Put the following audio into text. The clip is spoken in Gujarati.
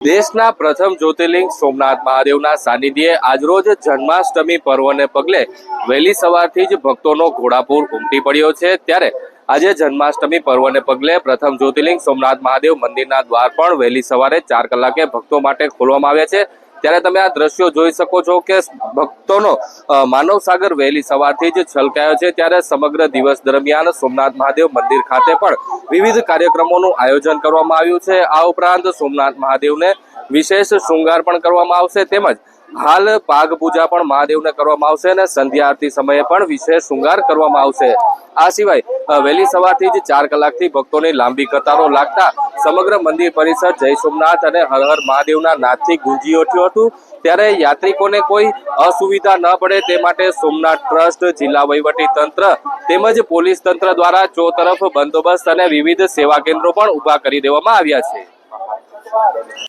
દેશના પ્રથમ જ્યોતિર્લિંગ સોમનાથ મહાદેવના સાનિધ્યે આજરોજ જન્માષ્ટમી પર્વને પગલે વહેલી સવારથી જ ભક્તોનો ઘોડાપૂર ઉમટી પડ્યો છે। ત્યારે આજે જન્માષ્ટમી પર્વને પગલે પ્રથમ જ્યોતિર્લિંગ સોમનાથ મહાદેવ મંદિરના દ્વાર પણ વહેલી સવારે 4 કલાકે ભક્તો માટે ખોલવામાં આવ્યા છે। ત્યારે તમે આ દ્રશ્યો જોઈ શકો છો કે ભક્તોનો માનવ સાગર વહેલી સવારથી જ છલકાયો છે। ત્યારે સમગ્ર દિવસ દરમિયાન સોમનાથ મહાદેવ મંદિર ખાતે પણ વિવિધ કાર્યક્રમોનું આયોજન કરવામાં આવ્યું છે। આ ઉપરાંત સોમનાથ મહાદેવને વિશેષ શૃંગાર પણ કરવામાં આવશે, તેમજ હાલ પાગ પૂજા પણ મહાદેવને કરવામાં આવશે અને સંધ્યા આરતી સમયે પણ વિશેષ શૃંગાર કરવામાં આવશે। આ સિવાય વહેલી સવારથી જ 4 કલાકથી ભક્તોની લાંબી કતારો લાગતા સમગ્ર મંદિર પરિસર જય સોમનાથ અને હર હર મહાદેવના નાદથી ગુંજી ઉઠ્યું હતું। ત્યારે યાત્રિકોને કોઈ અસુવિધા ન પડે તે માટે સોમનાથ ટ્રસ્ટ, જિલ્લા વહીવટી તંત્ર તેમજ પોલીસ તંત્ર દ્વારા ચોતરફ બંદોબસ્ત અને વિવિધ સેવા કેન્દ્રો પણ ઊભા કરી દેવામાં આવ્યા છે।